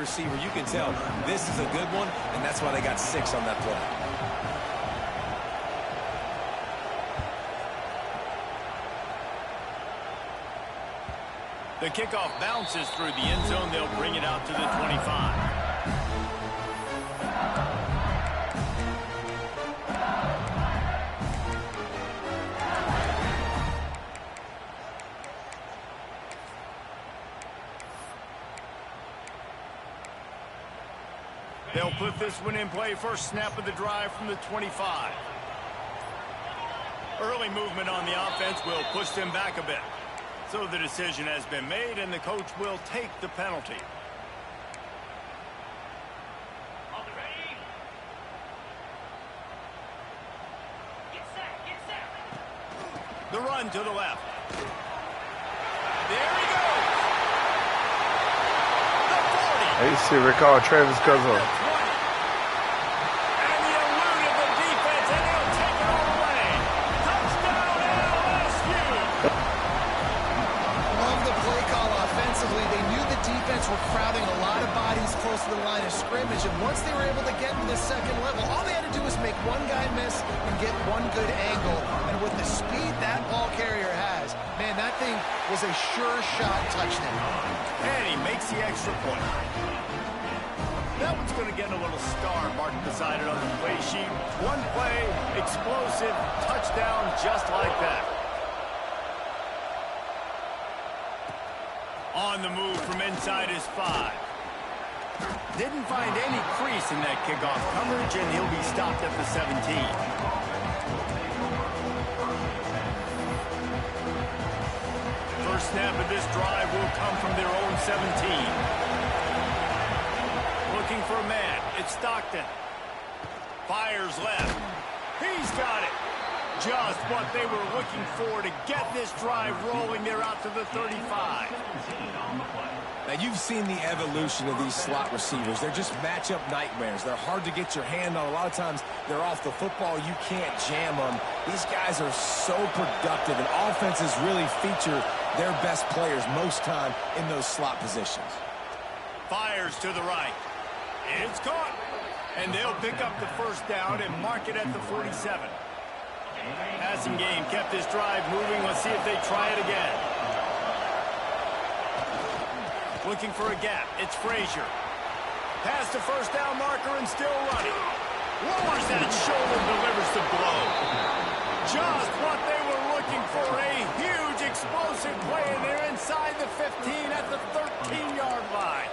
receiver, you can tell this is a good one, and that's why they got 6 on that play. The kickoff bounces through the end zone. They'll bring it out to the 25. They'll put this one in play. First snap of the drive from the 25. Early movement on the offense will push them back a bit. So the decision has been made, and the coach will take the penalty. The run to the left. There he goes. The 40. I used to recall Travis Guzzle. Were crowding a lot of bodies close to the line of scrimmage, and once they were able to get to the second level, all they had to do was make one guy miss and get one good angle. And with the speed that ball carrier has, man, that thing was a sure shot touchdown. And he makes the extra point. That one's going to get a little star marked beside it on the play sheet. One play, explosive, touchdown, just like that. On the move from inside his 5. Didn't find any crease in that kickoff coverage, and he'll be stopped at the 17. First snap of this drive will come from their own 17. Looking for a man. It's Stockton. Fires left. He's got it. Just what they were looking for to get this drive rolling. They're out to the 35. Now, you've seen the evolution of these slot receivers. They're just matchup nightmares. They're hard to get your hand on. A lot of times, they're off the football. You can't jam them. These guys are so productive, and offenses really feature their best players most time in those slot positions. Fires to the right. It's caught. And they'll pick up the first down and mark it at the 47. Passing game kept this drive moving. Let's see if they try it again. Looking for a gap. It's Frazier. Past the first down marker and still running. Lowers that shoulder, delivers the blow. Just what they were looking for. A huge explosive play, and they're inside the 15 at the 13-yard line.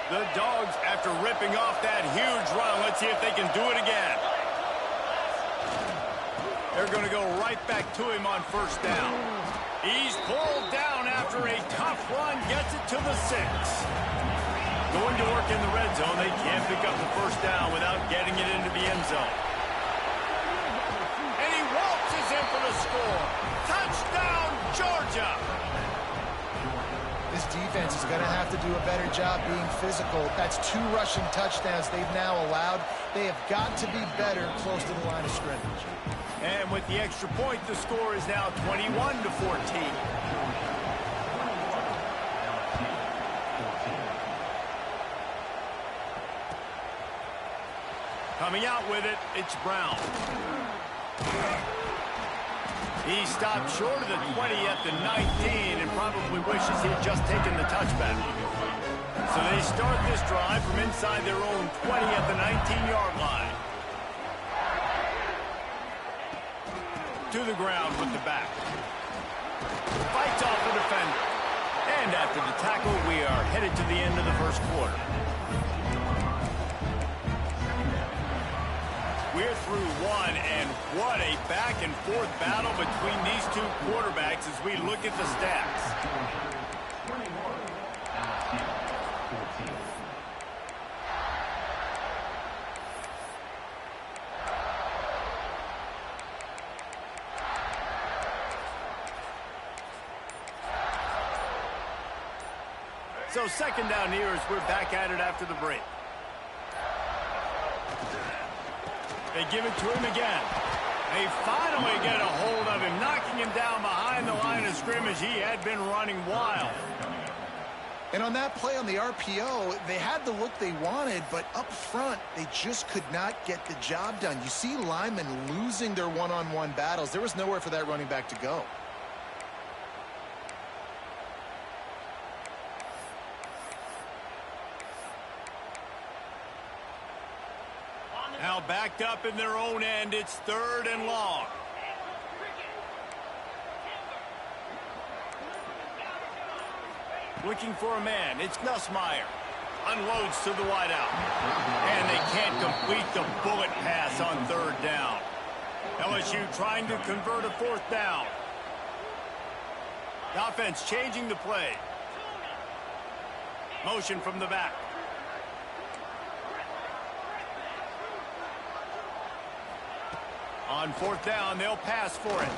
The Dogs, after ripping off that huge run, let's see if they can do it again. They're going to go right back to him on first down. He's pulled down after a tough run, gets it to the 6. Going to work in the red zone. They can't pick up the first down without getting it into the end zone. And he waltzes in for the score. Touchdown, Georgia! This defense is going to have to do a better job being physical. That's 2 rushing touchdowns they've now allowed. They have got to be better close to the line of scrimmage. And with the extra point, the score is now 21-14. Coming out with it, it's Brown. He stopped short of the 20 at the 19 and probably wishes he had just taken the touchback. So they start this drive from inside their own 20 at the 19-yard line. To the ground with the back. Fights off the defender. And after the tackle, we are headed to the end of the first quarter. We're through one, and what a back-and-forth battle between these two quarterbacks as we look at the stats. So second down here as we're back at it after the break. They give it to him again. They finally get a hold of him. scrimmage, he had been running wild. And on that play on the RPO, they had the look they wanted, but up front, they just could not get the job done. You see linemen losing their one-on-one battles. There was nowhere for that running back to go. Now backed up in their own end, it's 3rd and long. Looking for a man, it's Nussmeier. Unloads to the wideout. And they can't complete the bullet pass on 3rd down. LSU trying to convert a 4th down. The offense changing the play. Motion from the back. On 4th down, they'll pass for it.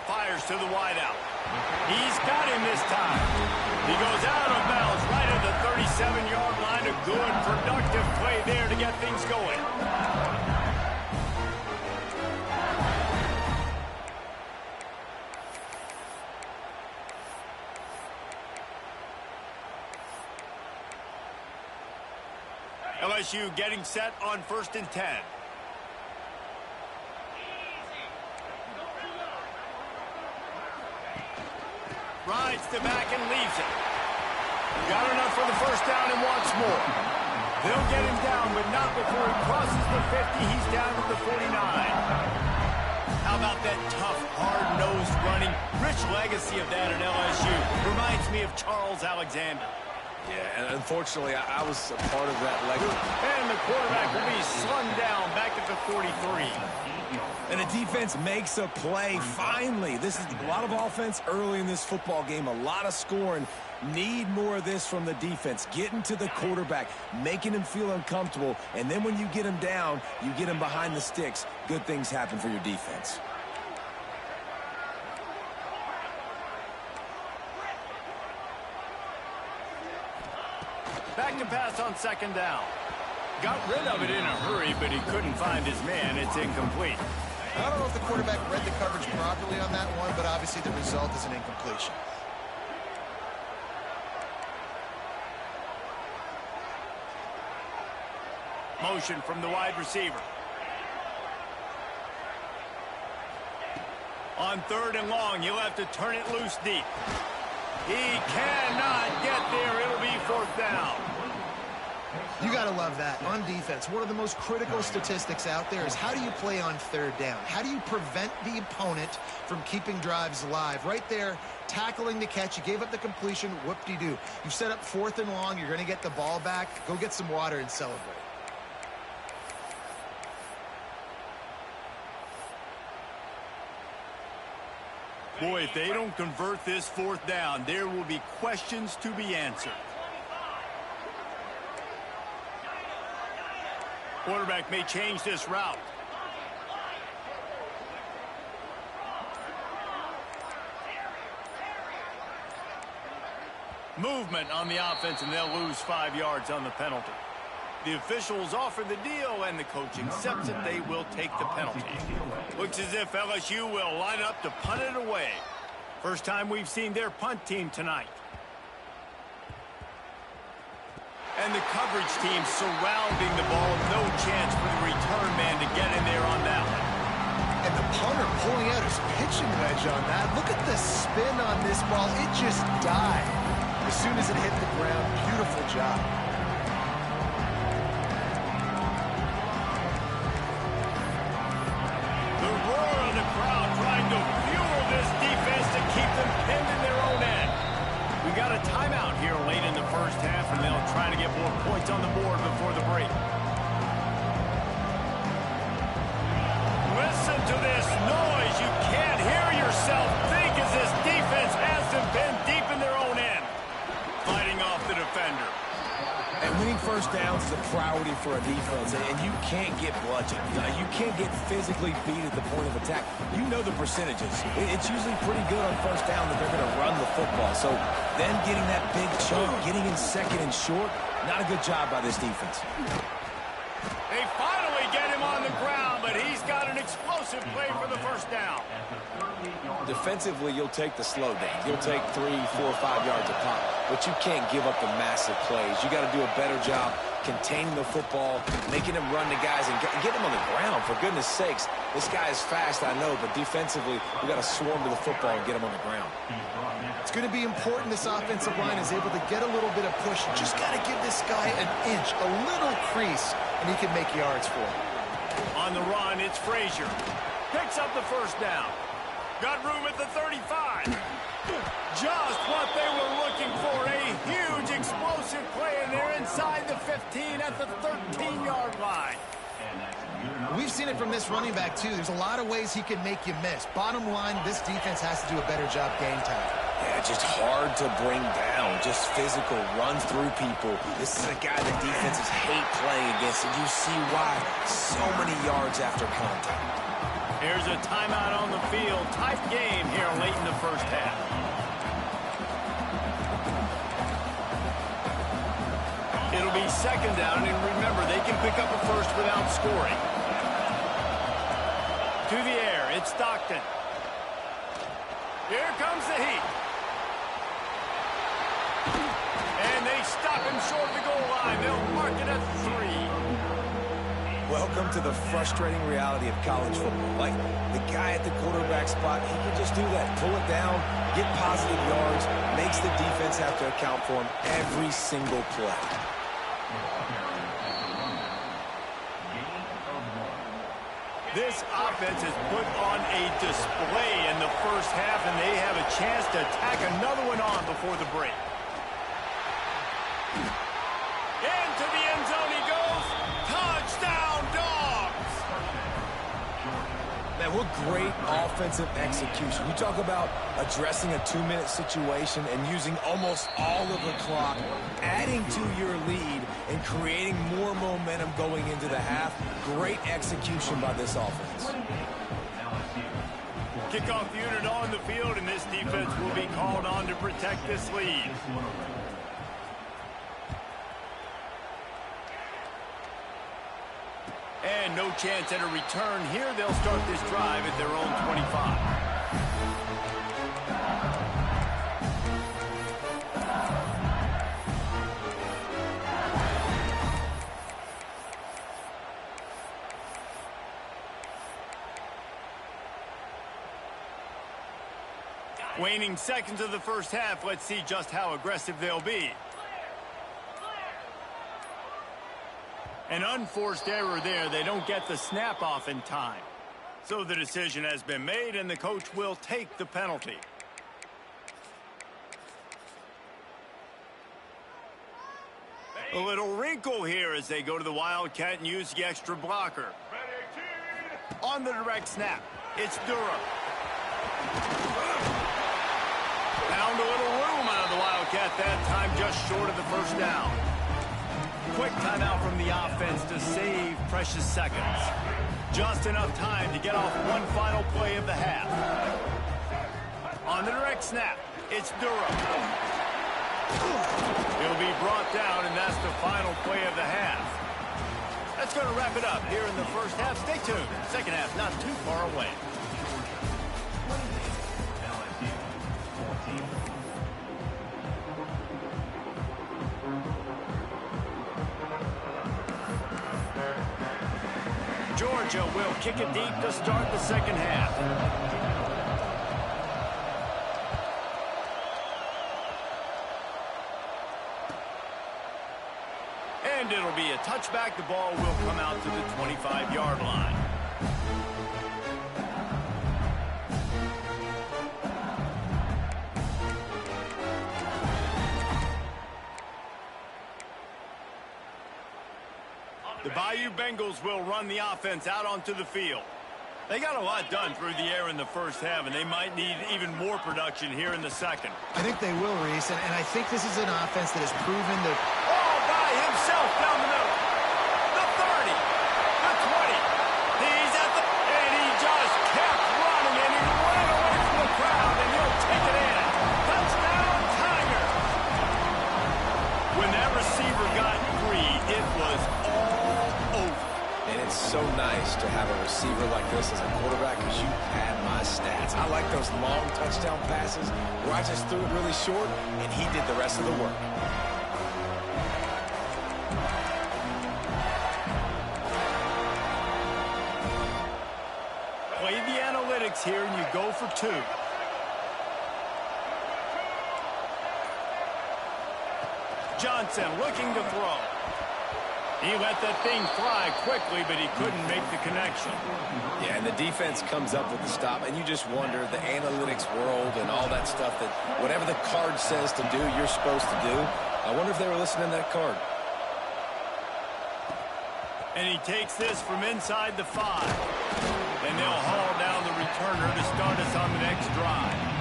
Fires to the wideout. He's got him this time. He goes out of bounds right at the 37-yard line. A good, productive play there to get things going. LSU getting set on 1st and 10. Rides the back and leaves it. Got enough for the 1st down and wants more. They'll get him down, but not before he crosses the 50. He's down at the 49. How about that tough, hard-nosed running? Rich legacy of that at LSU. Reminds me of Charles Alexander. Yeah, and unfortunately, I was a part of that legacy. And the quarterback will be slung down back at the 43. And the defense makes a play, finally. This is a lot of offense early in this football game, a lot of scoring. Need more of this from the defense. Getting to the quarterback, making him feel uncomfortable, and then when you get him down, you get him behind the sticks. Good things happen for your defense. Back to pass on 2nd down. Got rid of it in a hurry, but he couldn't find his man. It's incomplete. I don't know if the quarterback read the coverage properly on that one, but obviously the result is an incompletion. Motion from the wide receiver. On 3rd and long, he'll have to turn it loose deep. He cannot get there. It'll be 4th down. You got to love that. On defense, one of the most critical statistics out there is how do you play on 3rd down? How do you prevent the opponent from keeping drives alive? Right there, tackling the catch. You gave up the completion. Whoop-de-doo. You've set up 4th and long. You're going to get the ball back. Go get some water and celebrate. Boy, if they don't convert this 4th down, there will be questions to be answered. Quarterback may change this route. Movement on the offense, and they'll lose 5 yards on the penalty. The officials offer the deal, and the coach accepts it. They will take the penalty. Looks as if LSU will line up to punt it away. First time we've seen their punt team tonight. And the coverage team surrounding the ball. No chance for the return man to get in there on that one. And the punter pulling out his pitching wedge on that. Look at the spin on this ball. It just died as soon as it hit the ground. Beautiful job. The roar of the crowd trying to fuel this defense to keep them pinned in their own end. We got a timeout here late in the first half, and they'll try to get more points on the board before the break. Listen to this noise. You can't hear yourself think as this defense has them pinned deep in their own end. Fighting off the defender. And winning 1st downs is a priority for a defense, and you can't get bludgeoned. You can't get physically beat at the point of attack. You know the percentages. It's usually pretty good on 1st down that they're going to run the football. So them getting that big chunk, getting in 2nd and short, not a good job by this defense. They finally get him on the ground, but he's got an explosive play for the 1st down. Defensively, you'll take the slow down. You'll take 3, 4, 5 yards a pop, but you can't give up the massive plays. You got to do a better job containing the football, making him run to guys, and get him on the ground. For goodness sakes, this guy is fast, I know, but defensively, we got to swarm to the football and get him on the ground. It's going to be important this offensive line is able to get a little bit of push. Just got to give this guy an inch, a little crease, and he can make yards for it. On the run, it's Frazier. Picks up the first down. Got room at the 35. Just what they were looking for. A huge explosive play, and they're inside the 15 at the 13-yard line. We've seen it from this running back, too. There's a lot of ways he can make you miss. Bottom line, this defense has to do a better job game time. Yeah, just hard to bring down. Just physical, run through people. This is a guy the defenses hate playing against, and you see why. So many yards after contact. Here's a timeout on the field. Tight game here late in the first half. It'll be second down, and remember, they can pick up a first without scoring. To the air, it's Stockton. Here comes the heat. And they stop him short of the goal line. They'll mark it at 3. Welcome to the frustrating reality of college football. Like, the guy at the quarterback spot, he can just do that. Pull it down, get positive yards, makes the defense have to account for him every single play. This offense has put on a display in the first half, and they have a chance to tack another one on before the break. Into the end zone he goes. Touchdown, Dogs! Man, what great offensive execution. You talk about addressing a 2-minute situation and using almost all of the clock, adding to your lead, and creating more momentum going into the half. Great execution by this offense. Kickoff unit on the field, and this defense will be called on to protect this lead. And no chance at a return here. They'll start this drive at their own 25. Waning seconds of the first half. Let's see just how aggressive they'll be. An unforced error there. They don't get the snap off in time. So the decision has been made, and the coach will take the penalty. A little wrinkle here as they go to the Wildcat and use the extra blocker. On the direct snap, it's Durham. Found a little room out of the Wildcat that time, just short of the first down. Quick timeout from the offense to save precious seconds. Just enough time to get off one final play of the half. On the direct snap, it's Durham. He'll be brought down, and that's the final play of the half. That's going to wrap it up here in the first half. Stay tuned. Second half not too far away. Georgia will kick it deep to start the second half. And it'll be a touchback. The ball will come out to the 25-yard line. The Bayou Bengals will run the offense out onto the field. They got a lot done through the air in the first half, and they might need even more production here in the second. I think they will, Reese, and I think this is an offense that has proven that... All by himself down the middle. The 30, the 20. He's at the... And he just kept running, and he ran away from the crowd, and he'll take it in. Touchdown, Tigers. When that receiver got free, it was all over. And it's so nice to have a receiver like this as a quarterback because you had my stats. I like those long touchdown passes where I just threw it really short, and he did the rest of the work. Play the analytics here, and you go for 2. Johnson looking to throw. He let that thing fly quickly, but he couldn't make the connection. Yeah, and the defense comes up with the stop, and you just wonder, the analytics world and all that stuff, that whatever the card says to do, you're supposed to do. I wonder if they were listening to that card. And he takes this from inside the 5. And they'll haul down the returner to start us on the next drive.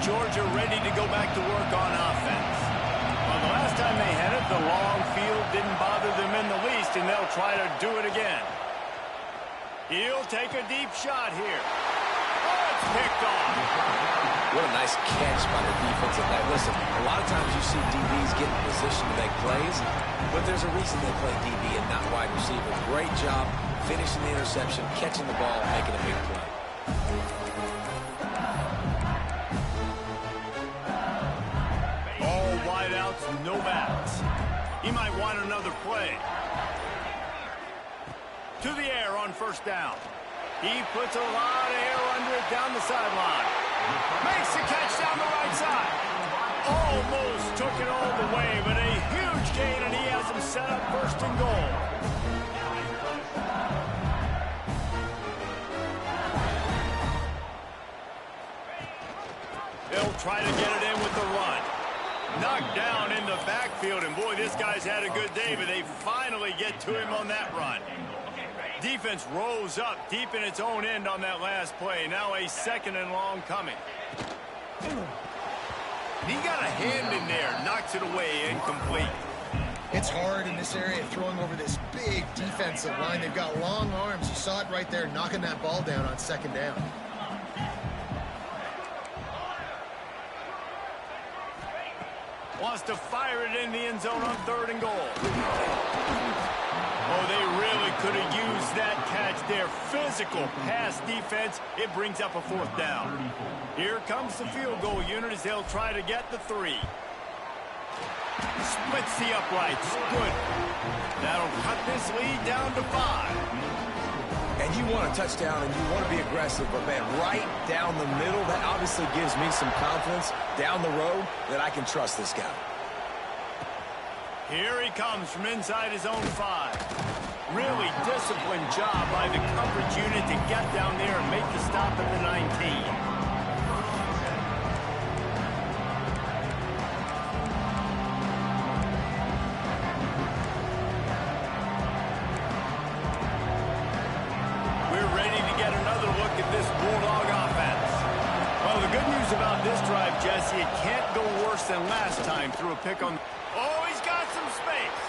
Georgia ready to go back to work on offense. Well, the last time they had it, the long field didn't bother them in the least, and they'll try to do it again. He'll take a deep shot here. Oh, it's picked off. What a nice catch by the defensive line. Listen, a lot of times you see DBs get in position to make plays, but there's a reason they play DB and not wide receiver. Great job finishing the interception, catching the ball, making a big play. No backs. He might want another play. To the air on first down. He puts a lot of air under it down the sideline. Makes the catch down the right side. Almost took it all the way, but a huge gain, and he has him set up first and goal. They'll try to get it in with the run. Knocked down in the backfield, and boy, this guy's had a good day, but they finally get to him on that run. Defense rose up deep in its own end on that last play. Now a 2nd and long coming. He got a hand in there, knocks it away, incomplete. It's hard in this area throwing over this big defensive line. They've got long arms. You saw it right there, knocking that ball down on 2nd down. Wants to fire it in the end zone on 3rd and goal. Oh, they really could have used that catch there. Physical pass defense. It brings up a 4th down. Here comes the field goal unit as they'll try to get the 3. Splits the uprights. Good. That'll cut this lead down to 5. And you want a touchdown and you want to be aggressive, but man, right down the middle, that obviously gives me some confidence down the road that I can trust this guy. Here he comes from inside his own 5. Really disciplined job by the coverage unit to get down there and make the stop at the 19. Jesse, it can't go worse than last time through a pick on... Oh, he's got some space.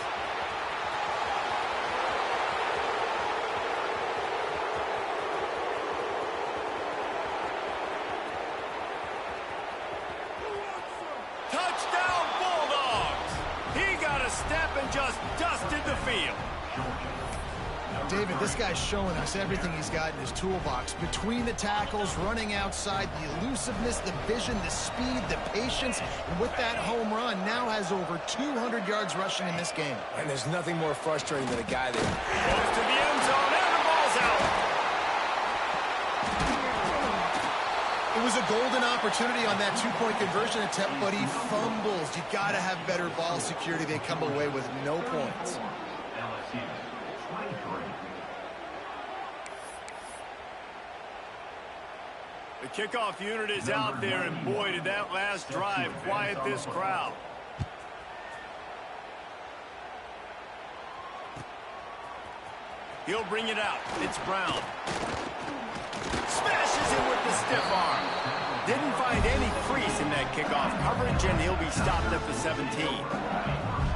Touchdown, Bulldogs. He got a step and just dusted the field. David, this guy's showing us everything he's got in his toolbox. Between the tackles, running outside, the elusiveness, the vision, the speed, the patience. And with that home run, now has over 200 yards rushing in this game. And there's nothing more frustrating than a guy that goes to the end zone, and the ball's out. It was a golden opportunity on that 2-point conversion attempt, but he fumbles. You got to have better ball security. They come away with no points. The kickoff unit is out there, and boy, did that last drive quiet this crowd. He'll bring it out. It's Brown. Smashes it with the stiff arm. Didn't find any crease in that kickoff coverage, and he'll be stopped at the 17.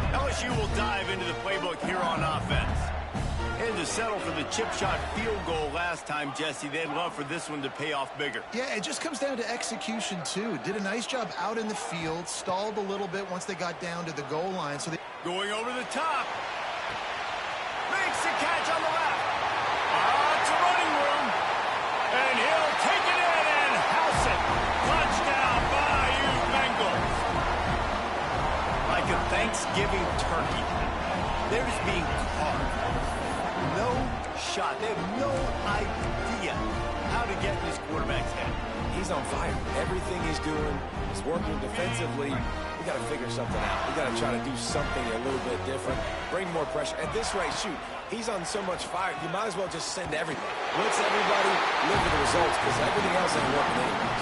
LSU will dive into the playbook here on offense. And to settle for the chip shot field goal last time, Jesse, they'd love for this one to pay off bigger. Yeah, it just comes down to execution, too. Did a nice job out in the field, stalled a little bit once they got down to the goal line. So they going over the top. Makes the catch on the left. It's a running room. And he'll take it in and house it. Touchdown by you Bengals. Like a Thanksgiving turkey. They're just being carved. No shot. They have no idea how to get in this quarterback's head. He's on fire. Everything he's doing is working defensively. We got to figure something out. We got to try to do something a little bit different. Bring more pressure. At this rate, shoot, he's on so much fire, you might as well just send everybody. Blitz everybody, live with the results, because everything else ain't working anyways.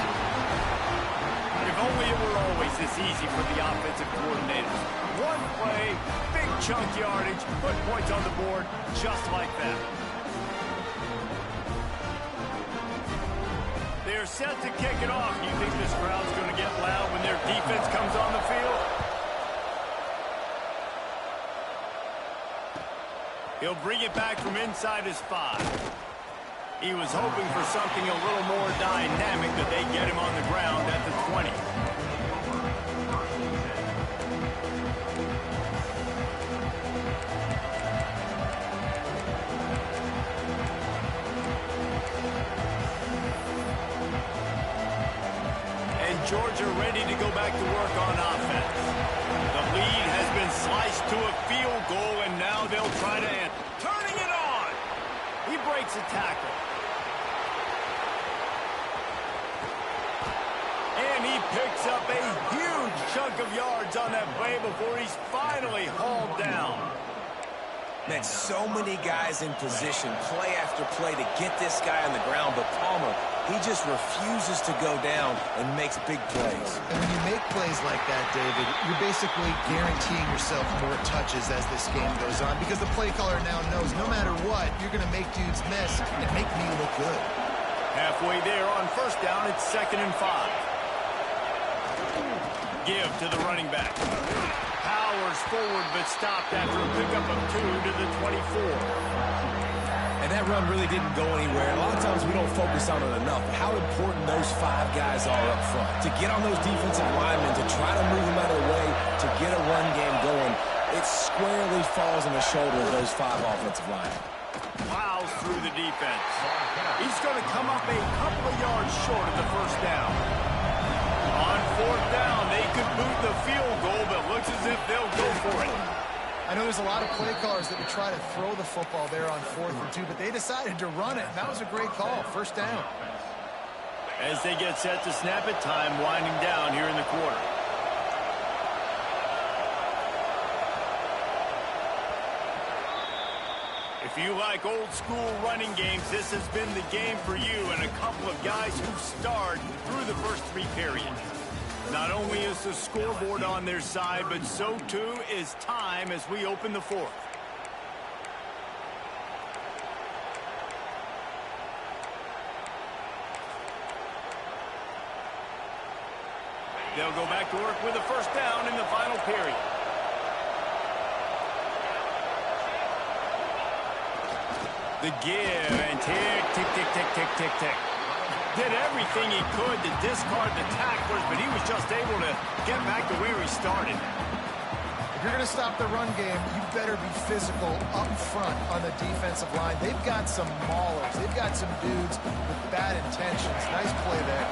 If only it were always this easy for the offensive coordinators. One play, big chunk yardage, put points on the board just like that. They're set to kick it off. You think this crowd's going to get loud when their defense comes on the field? He'll bring it back from inside his 5. He was hoping for something a little more dynamic, but they get him on the ground at the 20. Georgia ready to go back to work on offense. The lead has been sliced to a field goal, and now they'll try to end. Turning it on! He breaks a tackle. And he picks up a huge chunk of yards on that play before he's finally hauled down. Man, so many guys in position, play after play to get this guy on the ground, but Palmer, he just refuses to go down and makes big plays. And when you make plays like that, David, you're basically guaranteeing yourself more touches as this game goes on because the play caller now knows no matter what, you're going to make dudes miss and make me look good. Halfway there on first down, it's 2nd and 5. Give to the running back. Powers forward, but stopped after a pickup of 2 to the 24. And that run really didn't go anywhere. A lot of times we don't focus on it enough. How important those 5 guys are up front. To get on those defensive linemen, to try to move them out of the way, to get a run game going, it squarely falls on the shoulder of those 5 offensive linemen. Plows through the defense. He's going to come up a couple of yards short of the first down. On 4th down, they could boot the field goal, but looks as if they'll go for it. I know there's a lot of play callers that would try to throw the football there on 4th and 2, but they decided to run it, and that was a great call. First down. As they get set to snap it, time winding down here in the quarter. If you like old-school running games, this has been the game for you and a couple of guys who've starred through the first 3 periods. Not only is the scoreboard on their side, but so too is time as we open the 4th. They'll go back to work with a first down in the final period. The give and tick, tick, tick, tick, tick, tick, tick. Did everything he could to discard the tacklers, but he was just able to get back to where he started. If you're going to stop the run game, you better be physical up front on the defensive line. They've got some maulers. They've got some dudes with bad intentions. Nice play there.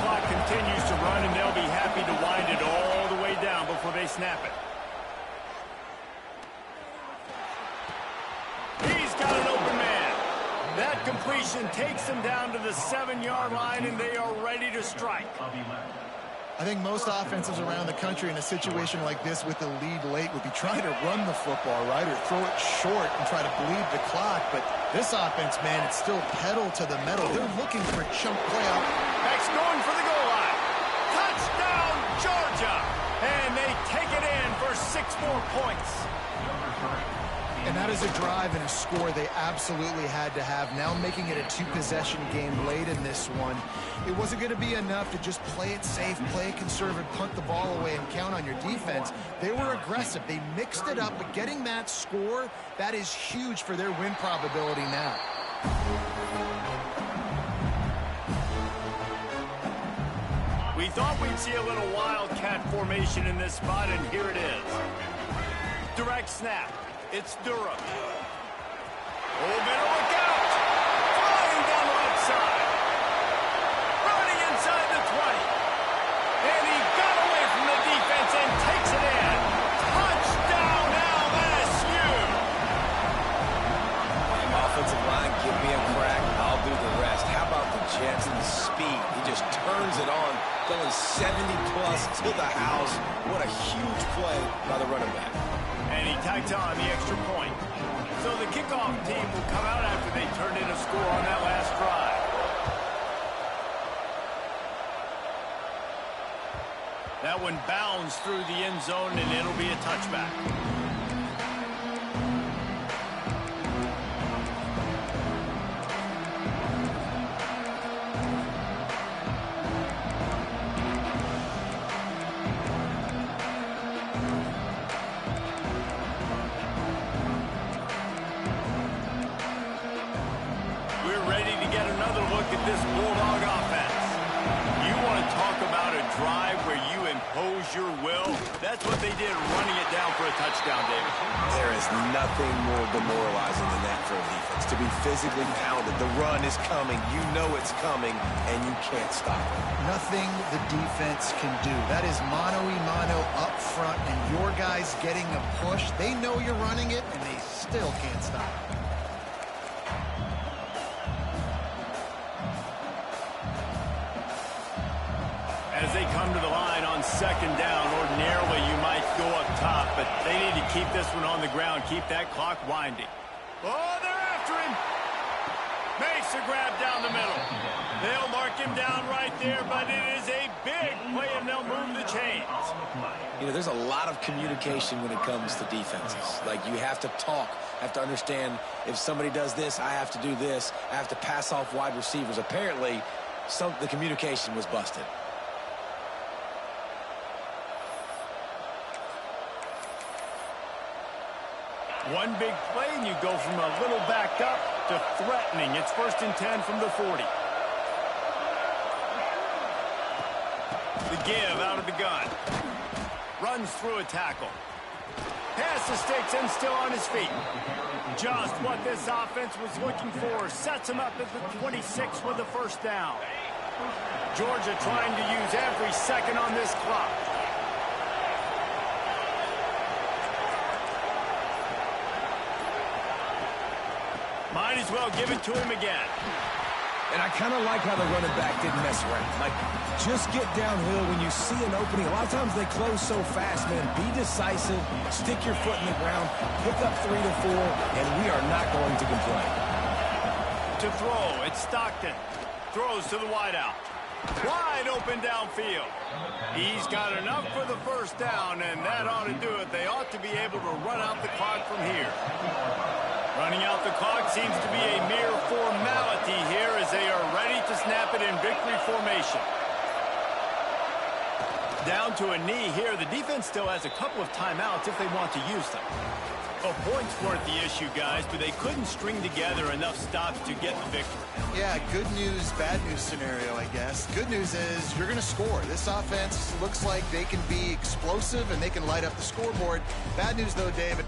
Clock continues to run, and they'll be happy to wind it all the way down before they snap it. He's got an open man. That completion takes them down to the 7-yard line, and they are ready to strike. I think most offenses around the country in a situation like this with the lead late would be trying to run the football, right, or throw it short and try to bleed the clock. But this offense, man, it's still pedal to the metal. They're looking for a chunk playoff. X going for the goal line. Touchdown, Georgia! And they take it in for 6 more points. And that is a drive and a score they absolutely had to have. Now making it a two-possession game late in this one. It wasn't going to be enough to just play it safe, play it conservative, punt the ball away, and count on your defense. They were aggressive. They mixed it up, but getting that score, that is huge for their win probability now. We thought we'd see a little wildcat formation in this spot, and here it is. Direct snap. It's Durham. Oh, better look out. Flying down the left side. Running inside the 20. And he got away from the defense and takes it in. Touchdown, LSU. Offensive line, give me a crack. I'll do the rest. How about the Jets and the speed? He just turns it on, going 70-plus to the house. What a huge play by the running back. And he tacked on the extra point. So the kickoff team will come out after they turned in a score on that last drive. That one bounds through the end zone, and it'll be a touchback. This Bulldog offense. You want to talk about a drive where you impose your will? That's what they did, running it down for a touchdown, David. There is nothing more demoralizing than that for a defense. To be physically pounded. The run is coming. You know it's coming, and you can't stop it. Nothing the defense can do. That is mano-a-mano up front, and your guys getting a push. They know you're running it, and they still can't stop it. As they come to the line on second down, ordinarily you might go up top, but they need to keep this one on the ground, keep that clock winding. Oh, they're after him. Makes a grab down the middle. They'll mark him down right there, but it is a big play, and they'll move the chains. You know, there's a lot of communication when it comes to defenses. Like, you have to talk, have to understand if somebody does this, I have to do this. I have to pass off wide receivers. Apparently, the communication was busted. One big play, and you go from a little back up to threatening. It's 1st and 10 from the 40. The give out of the gun. Runs through a tackle. Pass the sticks and still on his feet. Just what this offense was looking for. Sets him up at the 26 with the first down. Georgia trying to use every second on this clock. Might as well give it to him again. And I kind of like how the running back didn't mess around. Like, just get downhill when you see an opening. A lot of times they close so fast, man. Be decisive, stick your foot in the ground, pick up 3 to 4, and we are not going to complain. To throw, it's Stockton. Throws to the wideout. Wide open downfield. He's got enough for the first down, and that ought to do it. They ought to be able to run out the clock from here. Running out the clock seems to be a mere formality here as they are ready to snap it in victory formation. Down to a knee here. The defense still has a couple of timeouts if they want to use them. Well, points weren't the issue, guys, but they couldn't string together enough stops to get the victory. Yeah, good news, bad news scenario, I guess. Good news is you're going to score. This offense looks like they can be explosive and they can light up the scoreboard. Bad news, though, David.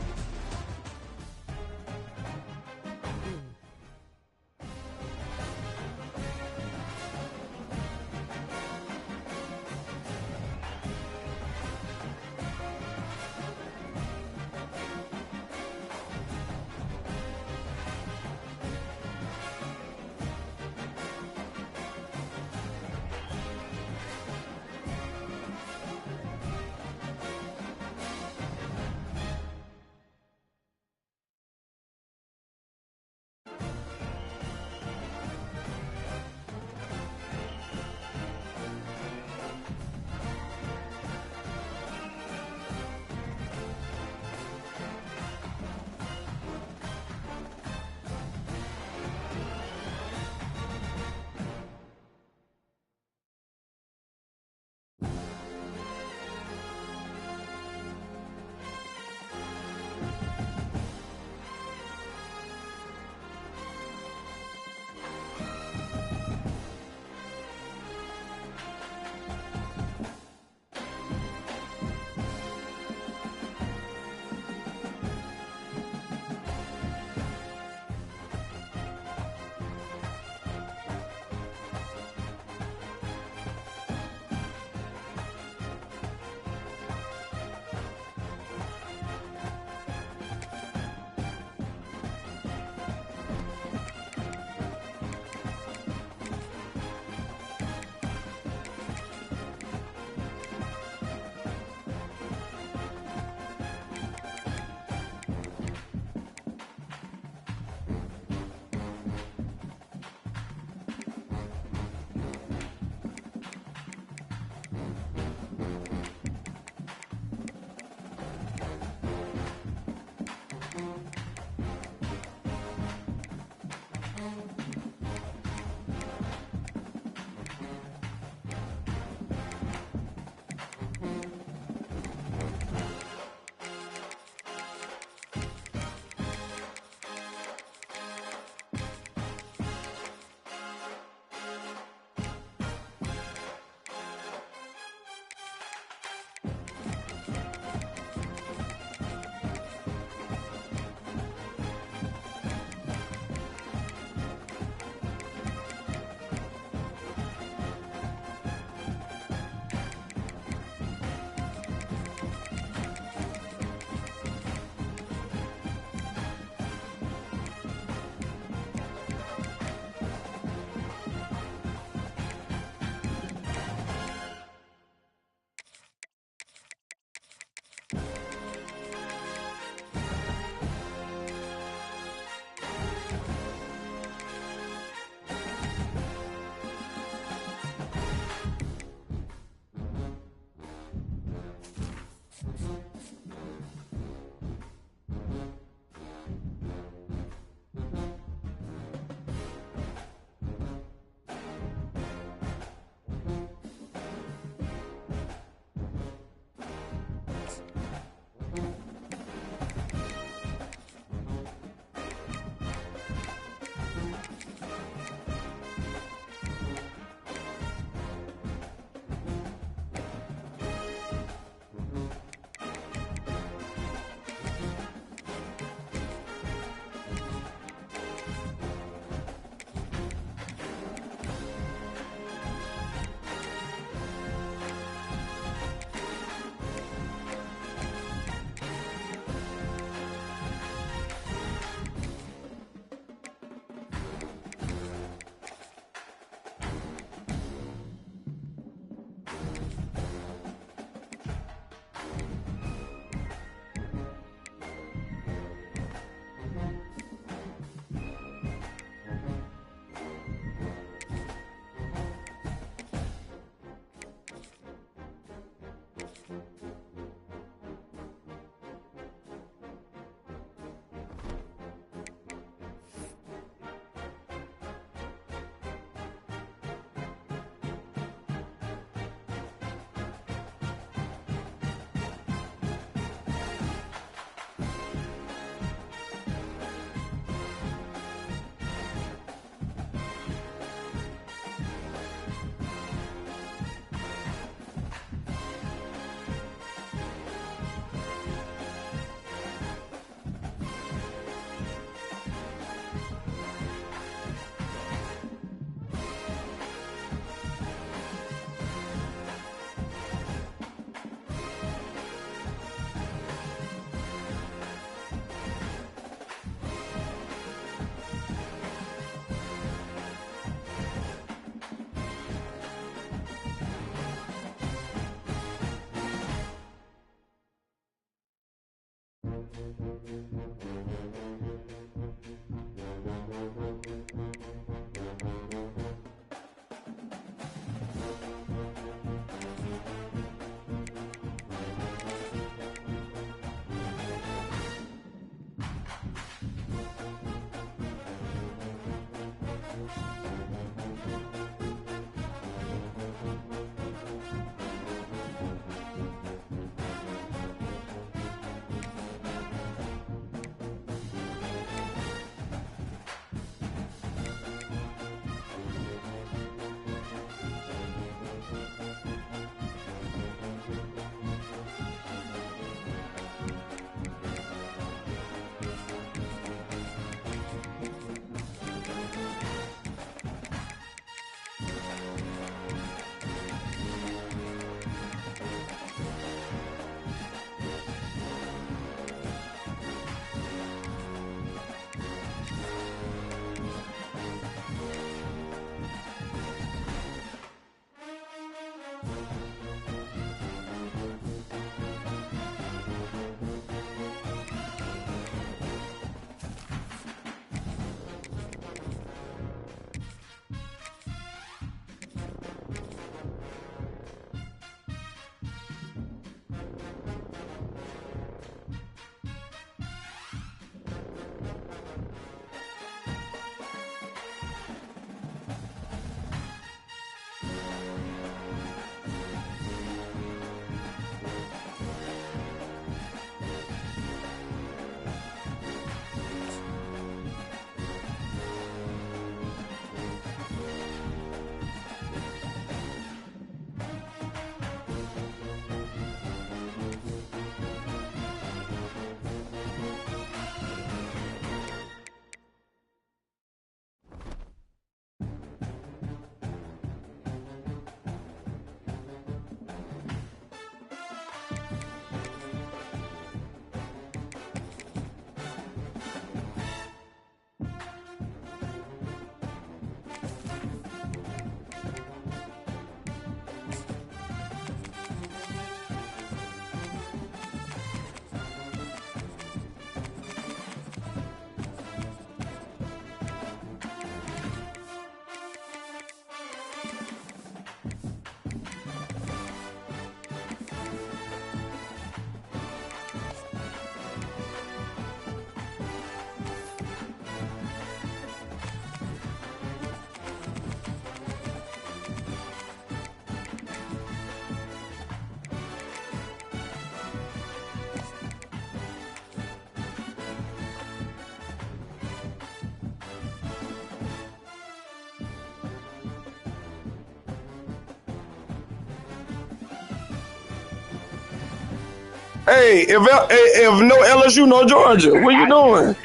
Hey, if no LSU, no Georgia, what you doing?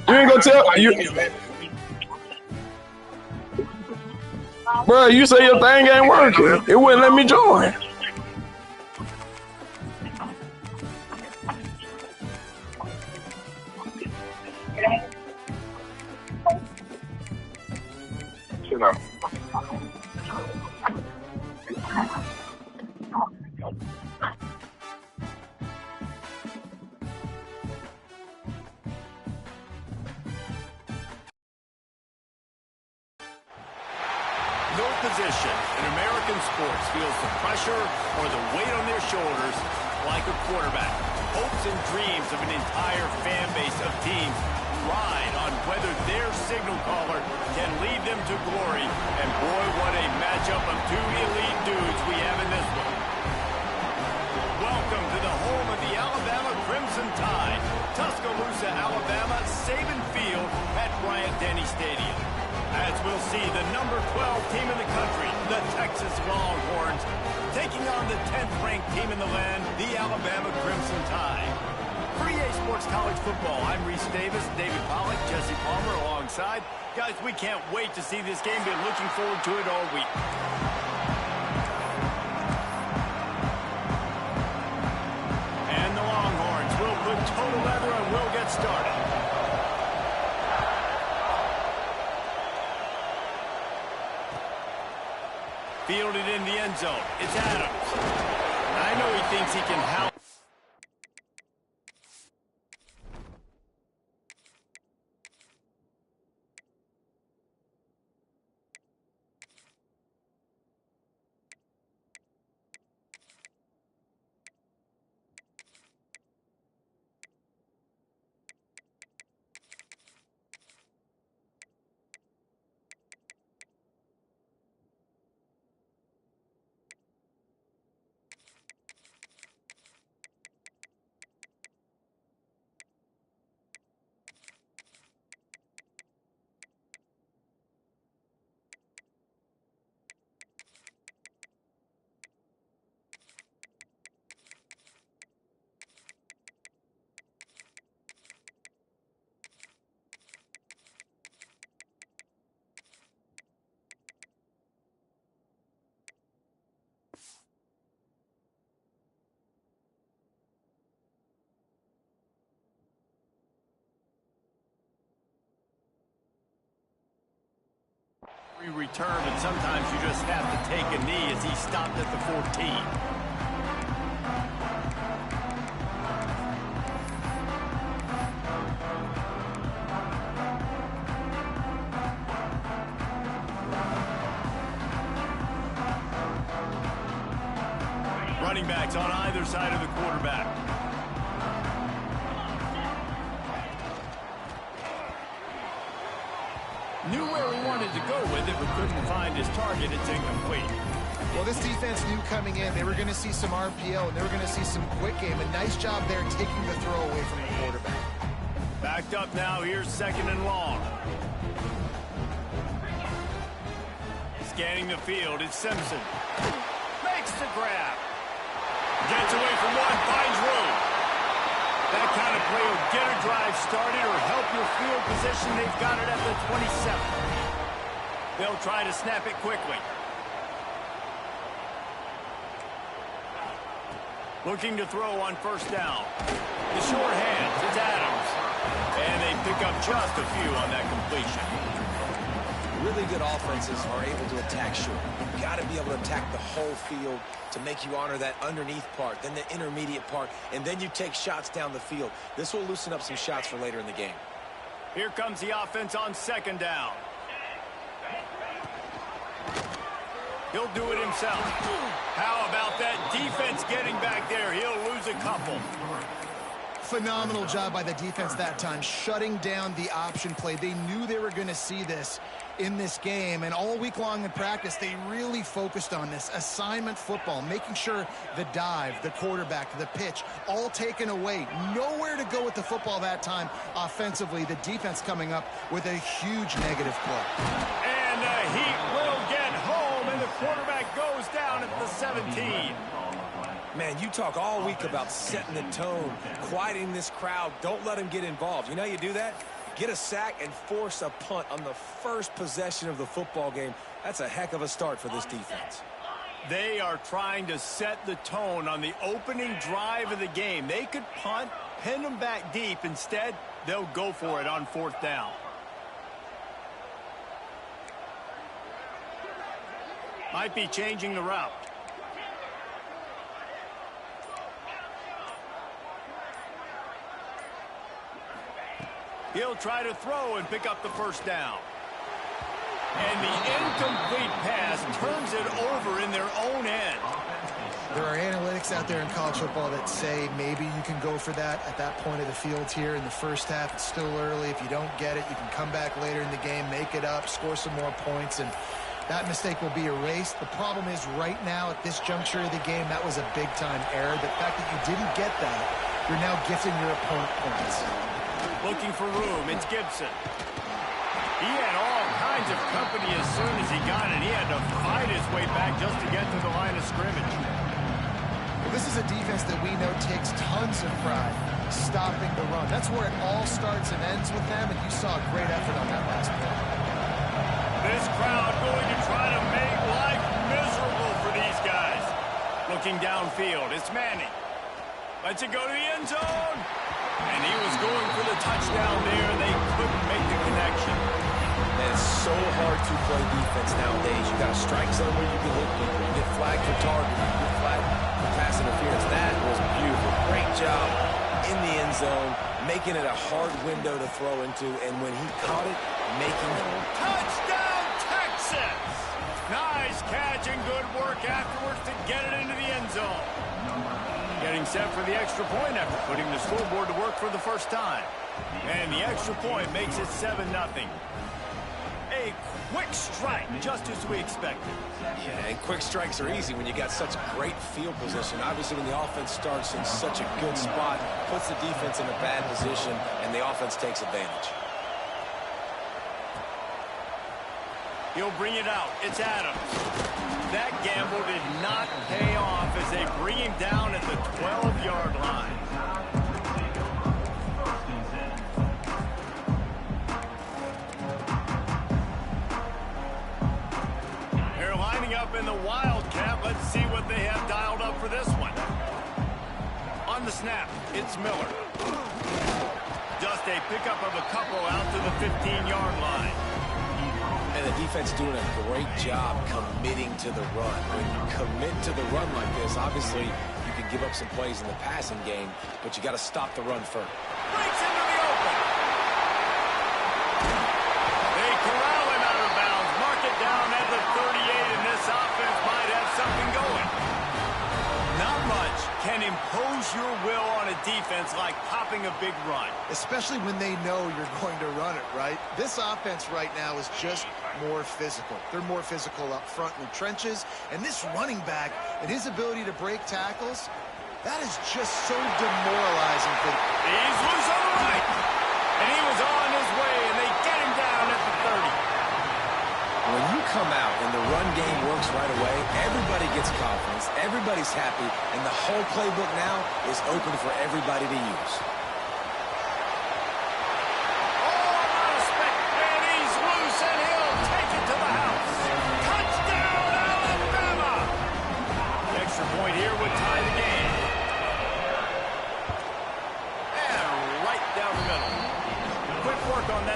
You ain't gonna tell you, bro. You say your thing ain't working. It wouldn't let me join. No position in American sports feels the pressure or the weight on their shoulders like a quarterback. Hopes and dreams of an entire fan base of teams ride on whether their signal caller can lead them to glory. And boy, what a matchup of two elite dudes we have in this one. Welcome to the home of the Alabama Crimson Tide. Tuscaloosa, Alabama, Saban Field at Bryant-Denny Stadium. As we'll see, the number 12 team in the country, the Texas Longhorns, taking on the 10th-ranked team in the land, the Alabama Crimson Tide. For EA Sports College Football, I'm Reese Davis, David Pollack, Jesse Palmer alongside. Guys, we can't wait to see this game. Been looking forward to it all week. And the Longhorns will put total leather and we'll get started. Fielded in the end zone. It's Adams. I know he thinks he can help. Return, but sometimes you just have to take a knee as he stopped at the 14. Running backs on either side of the quarterback. Knew where he wanted to go with it, but couldn't find his target. It's incomplete. Well, this defense knew coming in they were going to see some RPO, and they were going to see some quick game. A nice job there taking the throw away from the quarterback. Backed up now. Here's 2nd and long. Scanning the field. It's Simpson. Makes the grab. Gets away from one. Finds room. That kind of play will get a drive started or help your field position. They've got it at the 27. They'll try to snap it quickly. Looking to throw on 1st down. The short hand. It's Adams. And they pick up just a few on that completion. Really good offenses are able to attack short. You've got to be able to attack the whole field to make you honor that underneath part, then the intermediate part, and then you take shots down the field. This will loosen up some shots for later in the game. Here comes the offense on 2nd down. He'll do it himself. How about that defense getting back there? He'll lose a couple. Phenomenal job by the defense that time, shutting down the option play. They knew they were going to see this in this game, and all week long in practice, they really focused on this assignment football, making sure the dive, the quarterback, the pitch, all taken away. Nowhere to go with the football that time offensively. The defense coming up with a huge negative play. And the Heat will get home, and the quarterback goes down at the 17. Man, you talk all week about setting the tone, quieting this crowd. Don't let them get involved. You know how you do that? Get a sack and force a punt on the first possession of the football game. That's a heck of a start for this defense. They are trying to set the tone on the opening drive of the game. They could punt, pin them back deep. Instead, they'll go for it on 4th down. Might be changing the route. He'll try to throw and pick up the 1st down. And the incomplete pass turns it over in their own end. There are analytics out there in college football that say maybe you can go for that at that point of the field here in the first half. It's still early. If you don't get it, you can come back later in the game, make it up, score some more points, and that mistake will be erased. The problem is right now at this juncture of the game, that was a big-time error. The fact that you didn't get that, you're now gifting your opponent points. Looking for room, it's Gibson. He had all kinds of company as soon as he got it. He had to fight his way back just to get to the line of scrimmage. Well, this is a defense that we know takes tons of pride stopping the run. That's where it all starts and ends with them, and you saw a great effort on that last play. This crowd going to try to make life miserable for these guys. Looking downfield, it's Manning. Lets it go to the end zone. And he was going for the touchdown there, and they couldn't make the connection. And it's so hard to play defense nowadays. You got a strike zone where you can hit people. You get flagged for targeting. You get flagged for pass interference. That was beautiful. Great job in the end zone, making it a hard window to throw into. And when he caught it, making it. Touchdown, Texas! Nice catch and good work afterwards to get it into the end zone. Getting set for the extra point after putting the scoreboard to work for the first time. And the extra point makes it 7-0. A quick strike, just as we expected. Yeah, and quick strikes are easy when you got such great field position. Obviously, when the offense starts in such a good spot, puts the defense in a bad position, and the offense takes advantage. He'll bring it out. It's Adams. That gamble did not pay off as they bring him down at the 12-yard line. They're lining up in the Wildcat. Let's see what they have dialed up for this one. On the snap, it's Miller. Just a pickup of a couple out to the 15-yard line. And the defense doing a great job committing to the run. When you commit to the run like this, obviously you can give up some plays in the passing game, but you got to stop the run first. Breaks into the open. They corral him out of bounds. Mark it down at the 38, and this offense might have something going. Not much can impose your will on a defense like popping a big run. Especially when they know you're going to run it, right? This offense right now is just more physical. They're more physical up front in the trenches. And this running back and his ability to break tackles, that is just so demoralizing for them. He's loose on the right. And he was on his way, and they get him down at the 30. When you come out and the run game works right away, everybody gets confidence, everybody's happy, and the whole playbook now is open for everybody to use.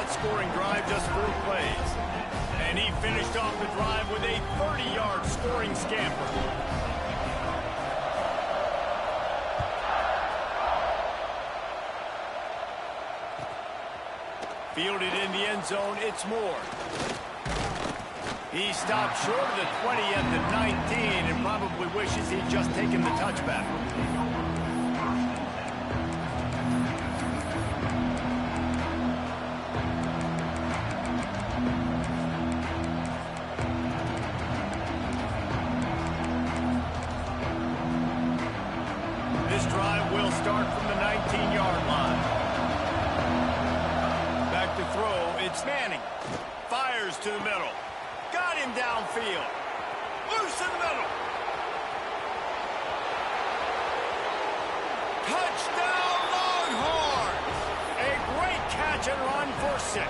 Scoring drive, just 4 plays. And he finished off the drive with a 30-yard scoring scamper. Fielded in the end zone, it's Moore. He stopped short of the 20 at the 19 and probably wishes he'd just taken the touchback. Start from the 19-yard line. Back to throw, it's Manning. Fires to the middle. Got him downfield. Loose in the middle. Touchdown Longhorns! A great catch and run for 6.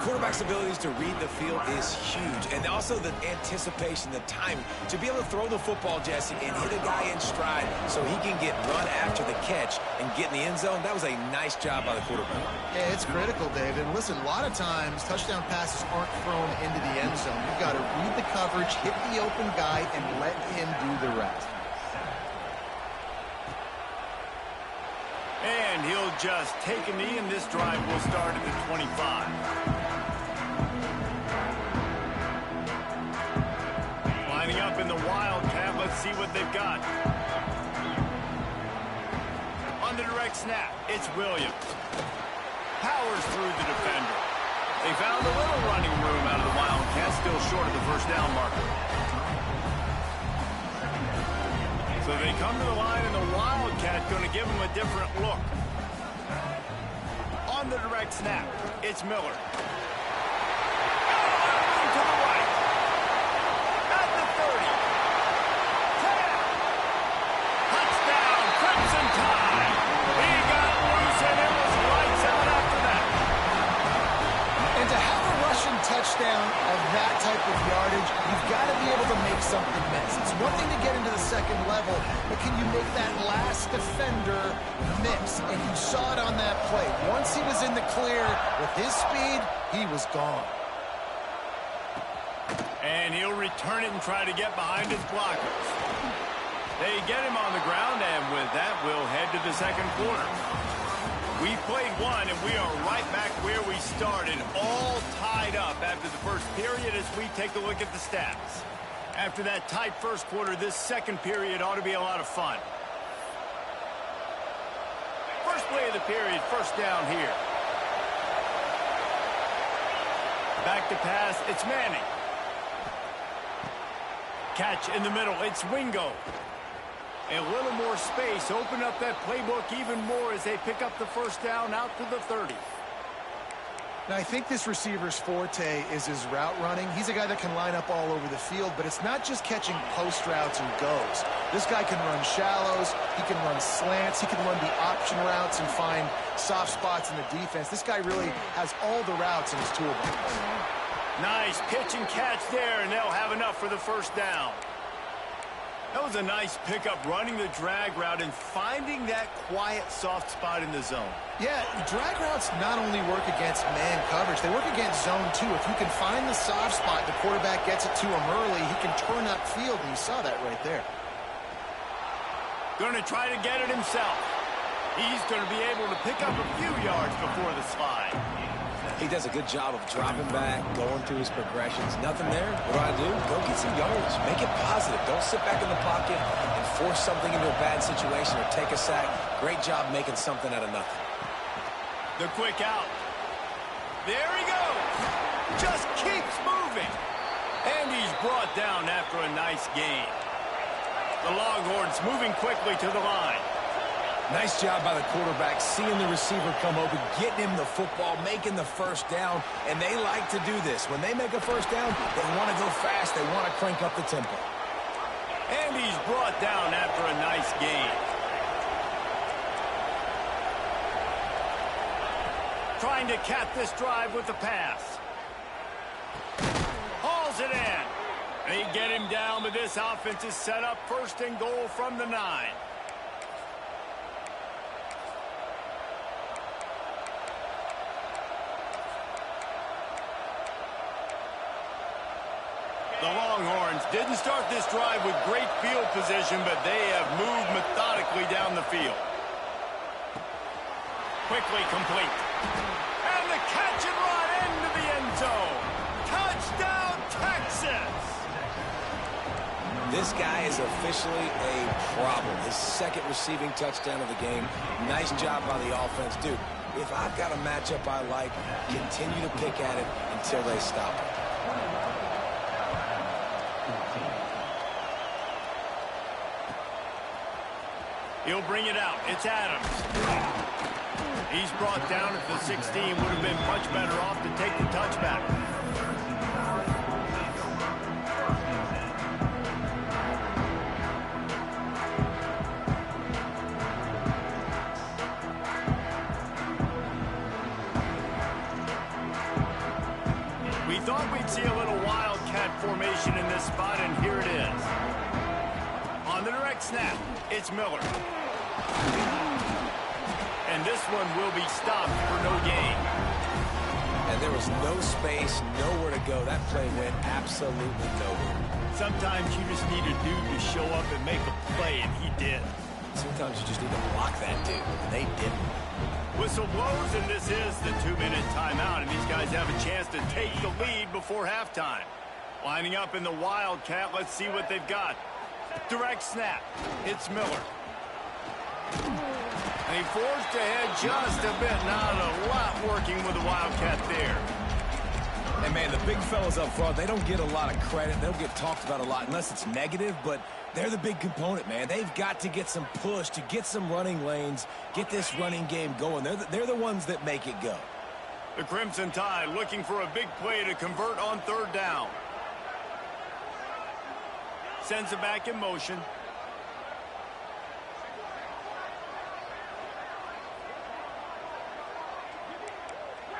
Quarterback's abilities to read the field is huge, and also the anticipation, the time to be able to throw the football, Jesse, and hit a guy in stride so he can get run after the catch and get in the end zone. That was a nice job by the quarterback. Yeah, it's critical, David. And listen, a lot of times touchdown passes aren't thrown into the end zone. You've got to read the coverage, hit the open guy, and let him do the rest. And he'll just take a knee, and this drive will start at the 25. Lining up in the Wildcat, let's see what they've got. On the direct snap, it's Williams. Powers through the defender. They found a little running room out of the Wildcat, still short of the first down marker. So they come to the line, and the Wildcat going to give them a different look. On the direct snap, it's Miller. To the right. At the 30. 10. Touchdown, Crimson Tide. He got loose, and it was lights out after that. And to have a rushing touchdown of that type of yardage, you've got to be able to make something miss. It's one thing to get into the second level, but can you make that last defender miss? And you saw it on that play. Once he was in the clear with his speed, he was gone. And he'll return it and try to get behind his blockers. They get him on the ground, and with that, we'll head to the second quarter. We played one, and we are right back where we started, all tied up after the first period as we take a look at the stats. After that tight first quarter, this second period ought to be a lot of fun. First play of the period, first down here. Back to pass, it's Manning. Catch in the middle, it's Wingo. A little more space, open up that playbook even more as they pick up the first down out to the 30. Now, I think this receiver's forte is his route running. He's a guy that can line up all over the field, but it's not just catching post routes and goes. This guy can run shallows, he can run slants, he can run the option routes and find soft spots in the defense. This guy really has all the routes in his toolbox. Nice pitch and catch there, and they'll have enough for the first down. That was a nice pickup, running the drag route and finding that quiet, soft spot in the zone. Yeah, drag routes not only work against man coverage, they work against zone too. If you can find the soft spot, the quarterback gets it to him early, he can turn upfield, and you saw that right there. Going to try to get it himself. He's going to be able to pick up a few yards before the slide. He does a good job of dropping back, going through his progressions. Nothing there. What do? Go get some yards. Make it positive. Don't sit back in the pocket and force something into a bad situation or take a sack. Great job making something out of nothing. The quick out. There he goes. Just keeps moving. And he's brought down after a nice gain. The Longhorns moving quickly to the line. Nice job by the quarterback, seeing the receiver come open, getting him the football, making the first down, and they like to do this. When they make a first down, they want to go fast, they want to crank up the tempo. And he's brought down after a nice gain. Trying to cap this drive with the pass. Hauls it in. They get him down, but this offense is set up first and goal from the 9. The Longhorns didn't start this drive with great field position, but they have moved methodically down the field. Quickly complete. And the catch and run into the end zone. Touchdown, Texas! This guy is officially a problem. His second receiving touchdown of the game. Nice job by the offense. Dude, if I've got a matchup I like, continue to pick at it until they stop it. He'll bring it out. It's Adams. He's brought down at the 16. Would have been much better off to take the touchback. We thought we'd see a little wildcat formation in this spot, and here it is. On the direct snap, it's Miller. And this one will be stopped for no gain. And there was no space, nowhere to go. That play went absolutely nowhere. Sometimes you just need a dude to show up and make a play, and he did. Sometimes you just need to block that dude, and they didn't. Whistle blows, and this is the 2-minute timeout, and these guys have a chance to take the lead before halftime. Lining up in the Wildcat, let's see what they've got. Direct snap. It's Miller. And he forced ahead just a bit. Not a lot working with the Wildcat there. And, man, the big fellas up front, they don't get a lot of credit. They don't get talked about a lot unless it's negative, but they're the big component, man. They've got to get some push, to get some running lanes, get this running game going. They're the ones that make it go. The Crimson Tide looking for a big play to convert on 3rd down. Sends it back in motion.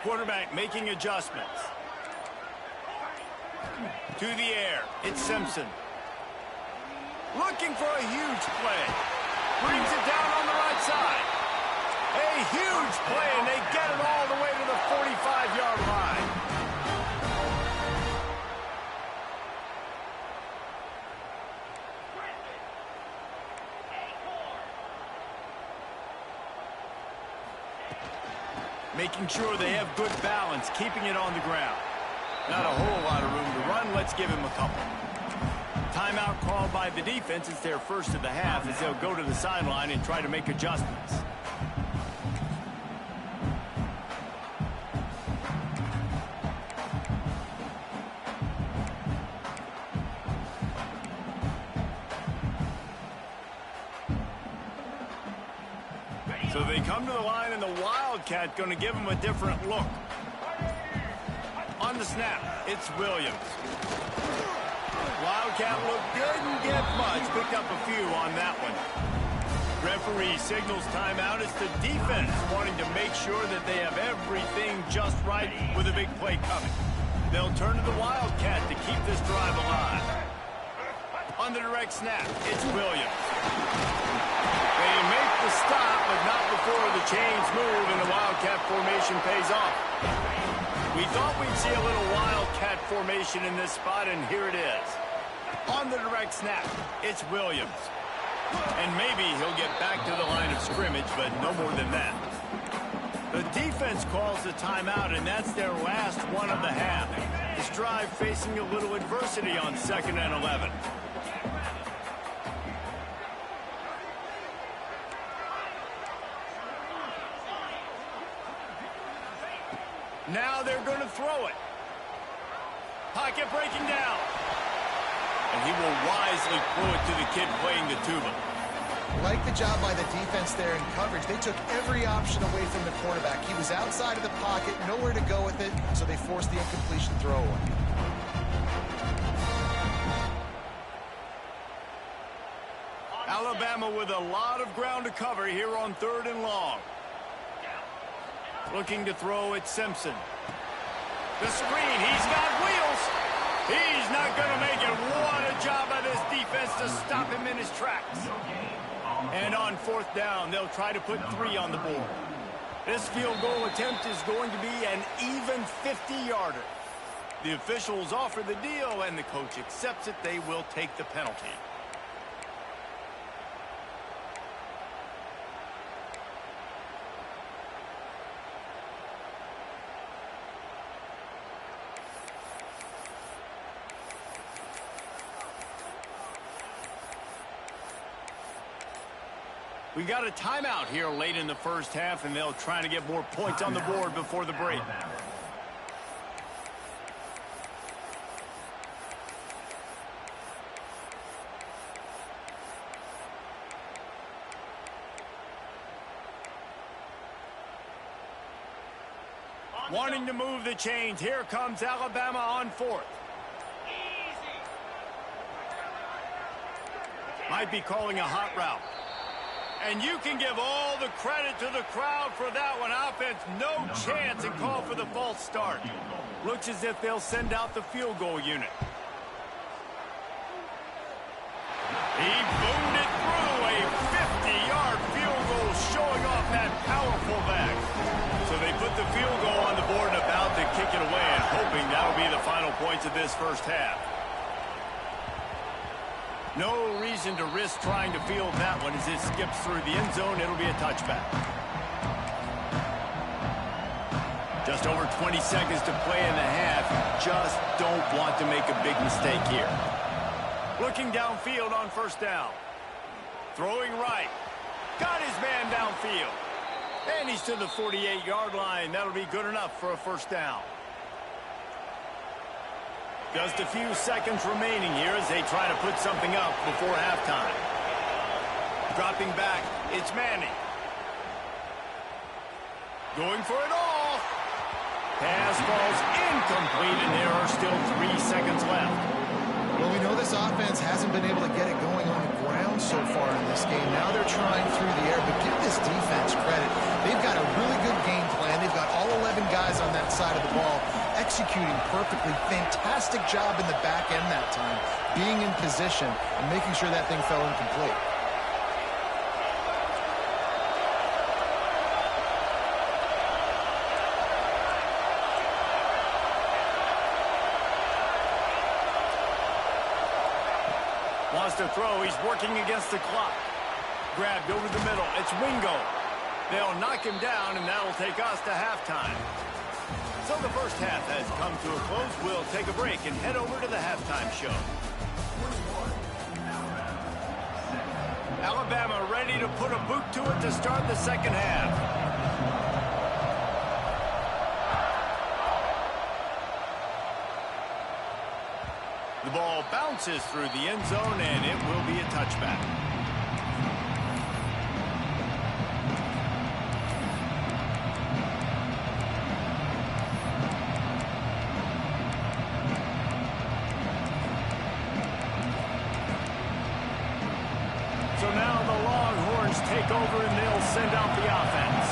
Quarterback making adjustments. To the air, it's Simpson. Looking for a huge play. Brings it down on the right side. A huge play, and they get it all the way to the 45-yard line. Making sure they have good balance, keeping it on the ground. Not a whole lot of room to run. Let's give him a couple. Timeout called by the defense. It's their first of the half as they'll go to the sideline and try to make adjustments. So they come to the line, and the Wildcat going to give them a different look. On the snap, it's Williams. Wildcat looked good and get much. Picked up a few on that one. Referee signals timeout. It's the defense wanting to make sure that they have everything just right with a big play coming. They'll turn to the Wildcat to keep this drive alive. On On the direct snap, it's Williams. They make the stop, but not before the chains move and the Wildcat formation pays off. We thought we'd see a little Wildcat formation in this spot, and here it is. On the direct snap, it's Williams. And maybe he'll get back to the line of scrimmage, but no more than that. The defense calls the timeout, and that's their last one of the half. This drive facing a little adversity on 2nd and 11. Now they're going to throw it. Pocket breaking down. And he will wisely throw it to the kid playing the tuba. Like the job by the defense there in coverage. They took every option away from the quarterback. He was outside of the pocket, nowhere to go with it, so they forced the incompletion throw away. Alabama with a lot of ground to cover here on 3rd and long. Looking to throw at Simpson. The screen, he's got wheels. He's not going to make it. What a job by this defense to stop him in his tracks. And on 4th down, they'll try to put 3 on the board. This field goal attempt is going to be an even 50-yarder. The officials offer the deal, and the coach accepts it. They will take the penalty. We got a timeout here late in the first half, and they'll try to get more points on the board before the break. Wanting to move the chains. Here comes Alabama on 4th. Might be calling a hot route. And you can give all the credit to the crowd for that one. Offense, no chance, and call for the false start. Looks as if they'll send out the field goal unit. He boomed it through. A 50-yard field goal showing off that powerful back. So they put the field goal on the board and about to kick it away, and hoping that'll be the final points of this first half. No reason to risk trying to field that one as it skips through the end zone. It'll be a touchback. Just over 20 seconds to play in the half. Just don't want to make a big mistake here. Looking downfield on 1st down. Throwing right. Got his man downfield. And he's to the 48-yard line. That'll be good enough for a 1st down. Just a few seconds remaining here as they try to put something up before halftime. Dropping back, it's Manning. Going for it all. Pass falls incomplete, and there are still 3 seconds left. Well, we know this offense hasn't been able to get it going on the ground so far in this game. Now they're trying through the air, but give this defense credit. They've got a really good game plan. They've got all 11 guys on that side of the ball executing perfectly. Fantastic job in the back end that time, being in position and making sure that thing fell incomplete. Wants to throw. He's working against the clock. Grabbed over the middle. It's Wingo. They'll knock him down, and that'll take us to halftime. So the first half has come to a close. We'll take a break and head over to the halftime show. Alabama ready to put a boot to it to start the second half. The ball bounces through the end zone, and it will be a touchback. So now the Longhorns take over, and they'll send out the offense.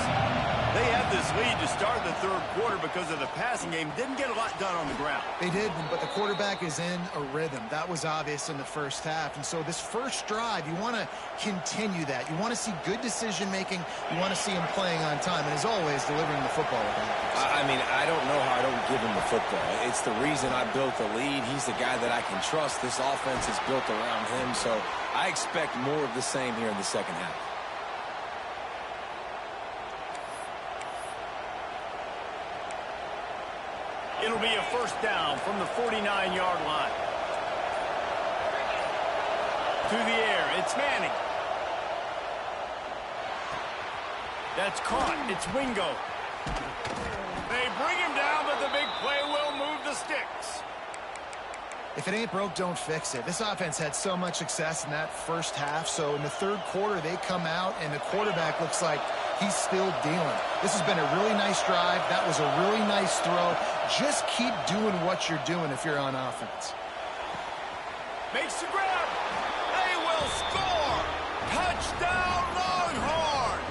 They had this lead to start the third quarter because of the passing game. Didn't get a lot done on the ground. They did, but the quarterback is in a rhythm. That was obvious in the first half. And so this first drive, you want to continue that. You want to see good decision-making. You want to see him playing on time. And as always, delivering the football with accuracy. I mean, I don't know how I don't give him the football. It's the reason I built the lead. He's the guy that I can trust. This offense is built around him. So I expect more of the same here in the second half. It'll be a first down from the 49-yard line. To the air, it's Manning. That's caught. It's Wingo. They bring him down, but the big play will move the sticks. If it ain't broke, don't fix it. This offense had so much success in that first half, so in the third quarter, they come out, and the quarterback looks like he's still dealing. This has been a really nice drive. That was a really nice throw. Just keep doing what you're doing if you're on offense. Makes the grab. They will score. Touchdown, Longhorns.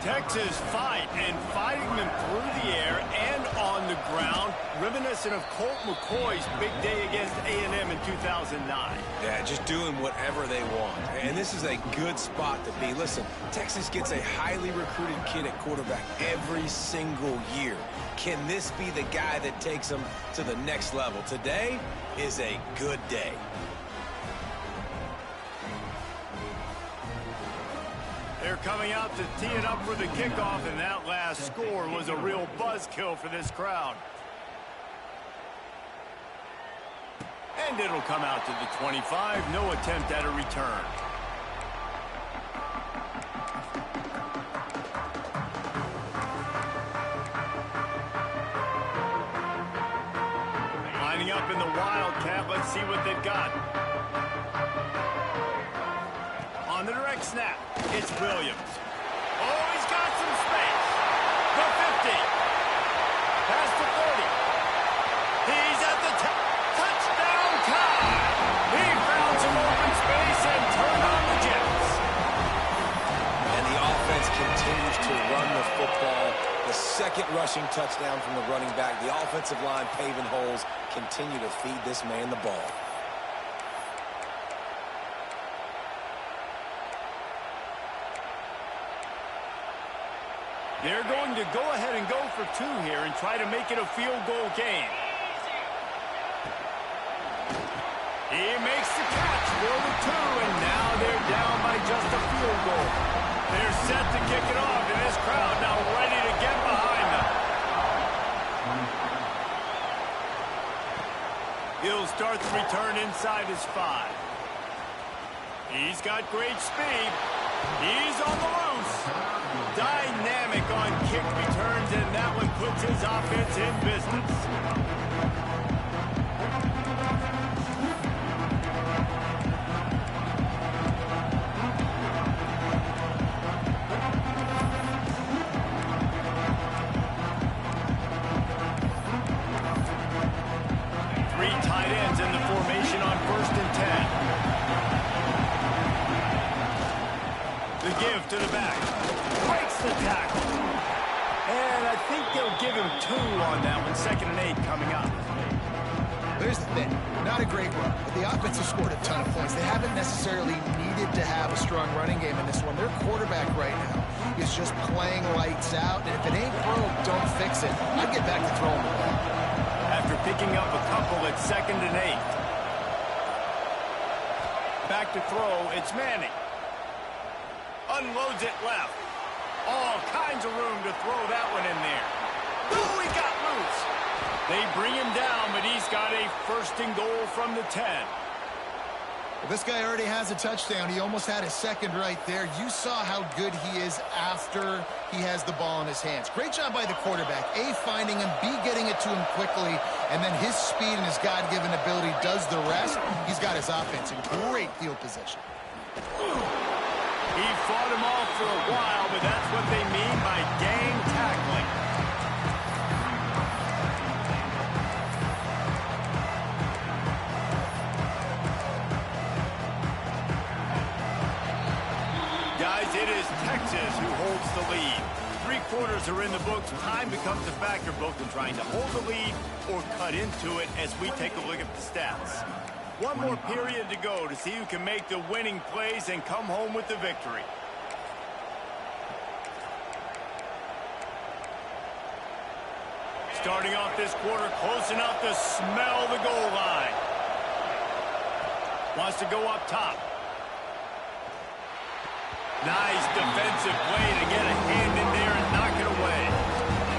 Texas fighting them through the air and on the ground, reminiscent of Colt McCoy's big day against A&M in 2009. Yeah, just doing whatever they want. And this is a good spot to be. Listen, Texas gets a highly recruited kid at quarterback every single year. Can this be the guy that takes them to the next level? Today is a good day. They're coming out to tee it up for the kickoff, and that last score was a real buzzkill for this crowd. And it'll come out to the 25. No attempt at a return. Lining up in the Wildcat. Let's see what they've got. On the direct snap, it's Williams. Oh, he's got some space. The 50. Past the 30. He's at the touchdown time. He found some open space and turned on the Jets. And the offense continues to run the football. The second rushing touchdown from the running back. The offensive line paving holes. Continue to feed this man the ball. They're going to go ahead and go for two here and try to make it a field goal game. He makes the catch for the two, and now they're down by just a field goal. They're set to kick it off, and this crowd now ready to get behind them. He'll start the return inside his 5. He's got great speed. He's on the loose. Dynamic on kick returns, and that one puts his offense in business. Three tight ends in the formation on 1st and 10. The give to the back. Breaks the tackle. And I think they'll give him 2 on that one. 2nd and 8 coming up. Here's the thing. Not a great run, but the offense has scored a ton of points. They haven't necessarily needed to have a strong running game in this one. Their quarterback right now is just playing lights out. And if it ain't broke, don't fix it. I'd get back to throwing the ball. After picking up a couple at 2nd and 8. Back to throw. It's Manning. Unloads it left. All kinds of room to throw that one in there. Oh, he got loose. They bring him down, but he's got a 1st and goal from the 10. Well, this guy already has a touchdown. He almost had a second right there. You saw how good he is after he has the ball in his hands. Great job by the quarterback. A, finding him, B, getting it to him quickly, and then his speed and his God-given ability does the rest. He's got his offense in great field position. He fought him off for a while, but that's what they mean by gang tackling. Guys, it is Texas who holds the lead. 3 quarters are in the books. Time becomes a factor both in trying to hold the lead or cut into it as we take a look at the stats. One more period to go to see who can make the winning plays and come home with the victory. Starting off this quarter close enough to smell the goal line. Wants to go up top. Nice defensive play to get a hand in there and knock it away.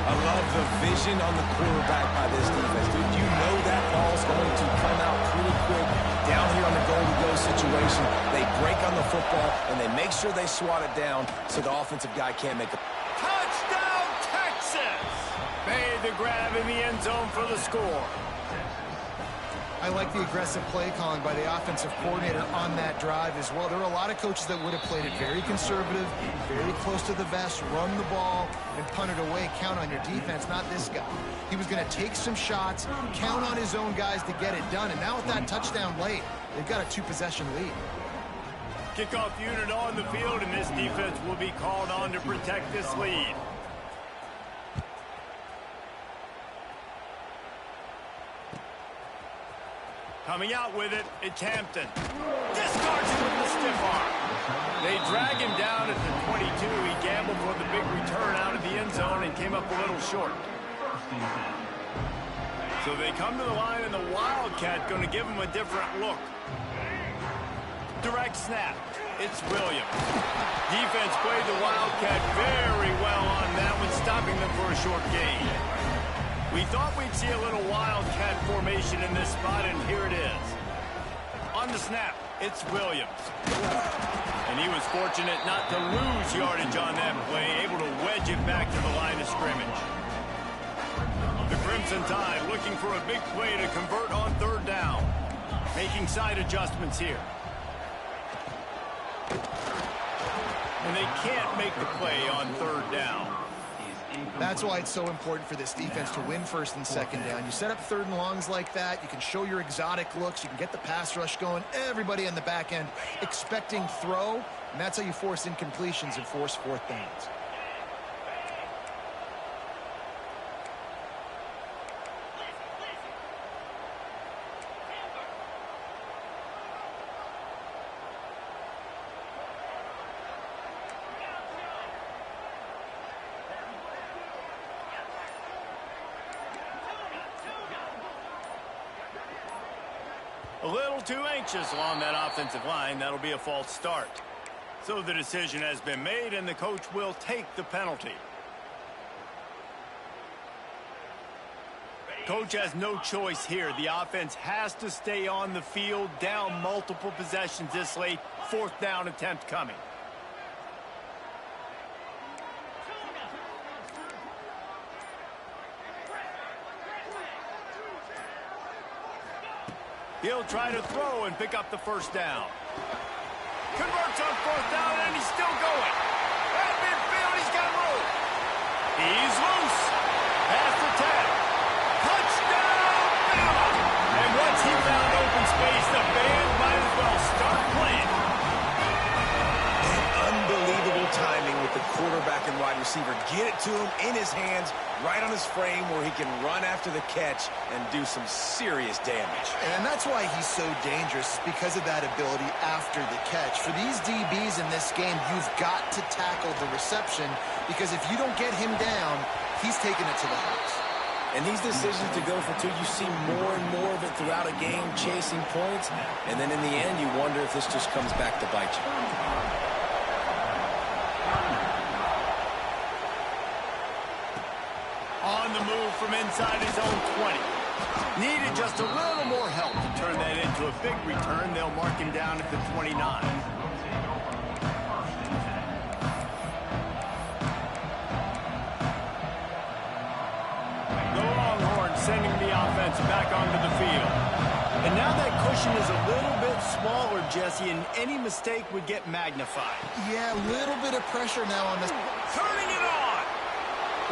I love the vision on the quarterback by this defense, dude. You know that ball's going to come out pretty quick down here on the goal-to-go situation. They break on the football, and they make sure they swat it down so the offensive guy can't make a... Touchdown, Texas! Made the grab in the end zone for the score. I like the aggressive play calling by the offensive coordinator on that drive as well. There are a lot of coaches that would have played it very conservative, very close to the vest, run the ball, and punt it away. Count on your defense, not this guy. He was going to take some shots, count on his own guys to get it done, and now with that touchdown late, they've got a 2-possession lead. Kickoff unit on the field, and this defense will be called on to protect this lead. Coming out with it, it's Hampton. Discards it with the stiff arm. They drag him down at the 22. He gambled for the big return out of the end zone and came up a little short. So they come to the line, and the Wildcat going to give him a different look. Direct snap. It's Williams. Defense played the Wildcat very well on that one, stopping them for a short gain. We thought we'd see a little Wildcat formation in this spot, and here it is. On the snap, it's Williams. And he was fortunate not to lose yardage on that play, able to wedge it back to the line of scrimmage. The Crimson Tide looking for a big play to convert on 3rd down. Making side adjustments here. And they can't make the play on 3rd down. That's why it's so important for this defense to win 1st and 2nd down. You set up 3rd and longs like that, you can show your exotic looks, you can get the pass rush going, everybody on the back end expecting throw, and that's how you force incompletions and force 4th downs. A little too anxious along that offensive line. That'll be a false start. So the decision has been made, and the coach will take the penalty. Coach has no choice here. The offense has to stay on the field, down multiple possessions this late. 4th down attempt coming. He'll try to throw and pick up the 1st down. Converts on 4th down, and he's still going. At midfield, he's got room. He's loose. Past the 10. Touchdown, Bama! And once he found open space, the band might as well start playing. Unbelievable timing with the quarterback and wide receiver. Get it to him in his hands, right on his frame where he can run after the catch and do some serious damage. And that's why he's so dangerous, because of that ability after the catch. For these DBs in this game, you've got to tackle the reception, because if you don't get him down, he's taking it to the house. And these decisions to go for 2, you see more and more of it throughout a game, chasing points, and then in the end, you wonder if this just comes back to bite you. On the move from inside his own 20. Needed just a little more help to turn that into a big return. They'll mark him down at the 29. The Longhorns sending the offense back onto the field. And now that cushion is a little bit smaller, Jesse, and any mistake would get magnified. Yeah, a little bit of pressure now on this. Turning it on!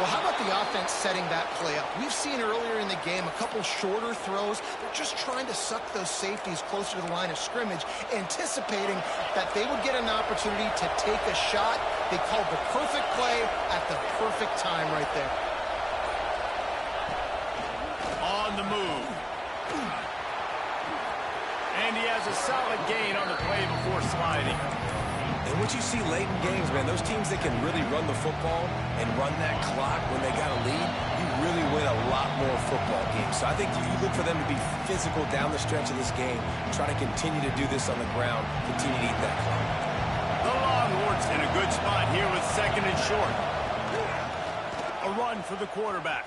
Well, how about the offense setting that play up? We've seen earlier in the game a couple shorter throws. They're just trying to suck those safeties closer to the line of scrimmage, anticipating that they would get an opportunity to take a shot They called the perfect play at the perfect time right there. On the move. And he has a solid gain on the play before sliding. And what you see late in games, man, those teams that can really run the football and run that clock when they got a lead, you really win a lot more football games. So I think you look for them to be physical down the stretch of this game, try to continue to do this on the ground, continue to eat that clock. The Longhorns in a good spot here with 2nd and short. A run for the quarterback.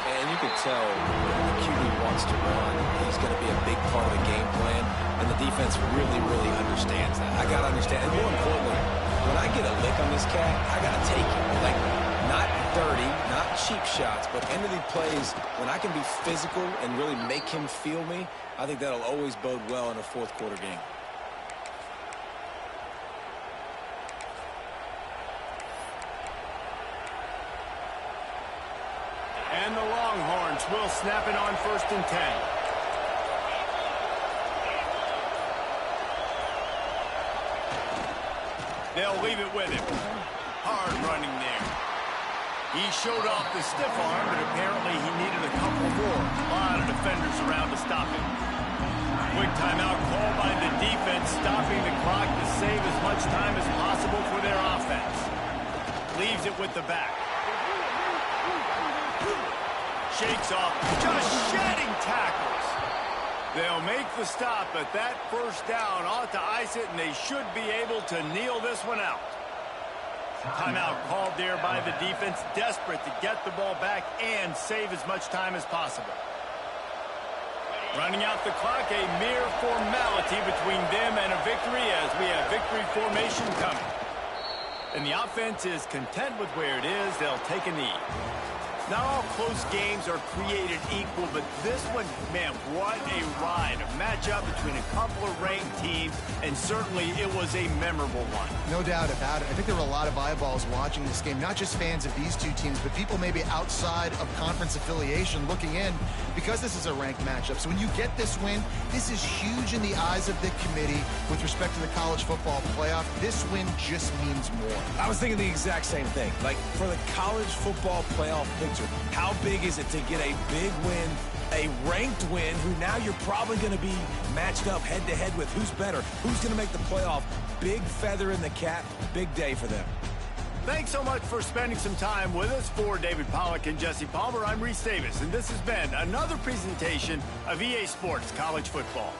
And you can tell when the QB wants to run, he's going to be a big part of the game plan, and the defense really, really understands that. I got to understand, and more importantly, when I get a lick on this cat, I got to take it. Like, not dirty, not cheap shots, but end of the plays, when I can be physical and really make him feel me, I think that'll always bode well in a fourth quarter game. And the Longhorns will snap it on 1st and 10. They'll leave it with him. Hard running there. He showed off the stiff arm, but apparently he needed a couple more. A lot of defenders around to stop him. Quick timeout called by the defense, stopping the clock to save as much time as possible for their offense. Leaves it with the back. Shakes off, just shedding tackles. They'll make the stop, but that first down ought to ice it, and they should be able to kneel this one out. Timeout called there by the defense, desperate to get the ball back and save as much time as possible. Running out the clock, a mere formality between them and a victory as we have victory formation coming. And the offense is content with where it is. They'll take a knee. Not all close games are created equal, but this one, man, what a ride. A matchup between a couple of ranked teams, and certainly it was a memorable one. No doubt about it. I think there were a lot of eyeballs watching this game, not just fans of these two teams, but people maybe outside of conference affiliation looking in because this is a ranked matchup. So when you get this win, this is huge in the eyes of the committee with respect to the college football playoff. This win just means more. I was thinking the exact same thing. Like, for the college football playoff picture, how big is it to get a big win, a ranked win, who now you're probably going to be matched up head-to-head with who's better, who's going to make the playoff. Big feather in the cap, big day for them. Thanks so much for spending some time with us. For David Pollack and Jesse Palmer, I'm Reese Davis, and this has been another presentation of EA Sports College Football.